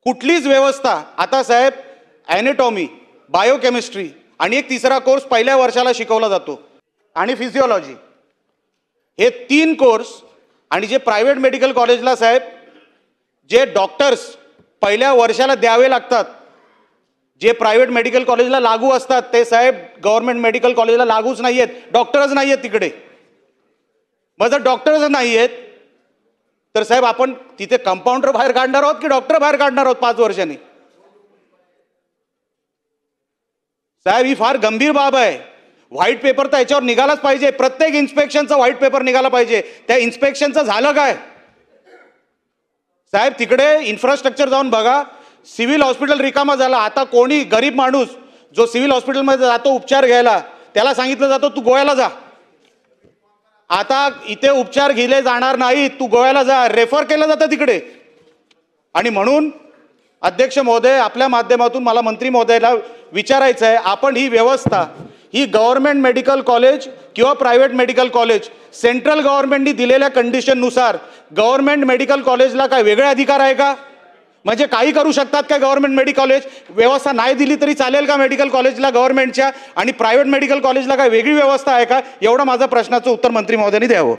कुठलीच व्यवस्था आता साहेब ॲनेटॉमी, बायोकेमिस्ट्री आणि एक तिसरा कोर्स पहिल्या वर्षाला शिकवला जातो आणि फिजिओलॉजी, हे 3 कोर्स. आणि जे प्रायव्हेट मेडिकल कॉलेजला साहेब जे डॉक्टर्स पहिल्या वर्षाला द्यावे लागतात, जे प्रायव्हेट मेडिकल कॉलेजला लागू असतात, ते साहेब गव्हर्नमेंट मेडिकल कॉलेजला लागूच नाही आहेत. डॉक्टरच नाही आहेत तिकडे. मग जर डॉक्टरच नाही आहेत तर साहेब आपण तिथे कंपाऊंडर बाहेर काढणार आहोत की डॉक्टर बाहेर काढणार आहोत 5 वर्षांनी? साहेब ही फार गंभीर बाब आहे. व्हाईट पेपर तर याच्यावर निघालाच पाहिजे. प्रत्येक इन्स्पेक्शनचा व्हाईट पेपर निघाला पाहिजे. त्या इन्स्पेक्शनचं झालं काय साहेब? तिकडे इन्फ्रास्ट्रक्चर जाऊन बघा. सिव्हिल हॉस्पिटल रिकामा झाला. आता कोणी गरीब माणूस जो सिव्हिल हॉस्पिटलमध्ये जातो उपचार घ्यायला, त्याला सांगितलं जातं तू गोव्याला जा. आता इथे उपचार घेतले जाणार नाही, तू गोव्याला जा, रेफर केलं जातं तिकडे. आणि म्हणून अध्यक्ष महोदय, आपल्या माध्यमातून मला मंत्री महोदयाला विचारायचं आहे, आपण ही व्यवस्था ही गव्हर्नमेंट मेडिकल कॉलेज किंवा प्रायव्हेट मेडिकल कॉलेज सेंट्रल गव्हर्नमेंटनी दिलेल्या कंडिशननुसार गव्हर्नमेंट मेडिकल कॉलेजला काय वेगळे अधिकार आहे का? म्हणजे काही करू शकतात का गव्हर्नमेंट मेडिकल कॉलेज? व्यवस्था नाही दिली तरी चालेल का मेडिकल कॉलेजला गव्हर्नमेंटच्या? आणि प्रायव्हेट मेडिकल कॉलेजला काय वेगळी व्यवस्था आहे का? एवढा माझा प्रश्नाचं उत्तर मंत्री महोदयांनी द्यावं.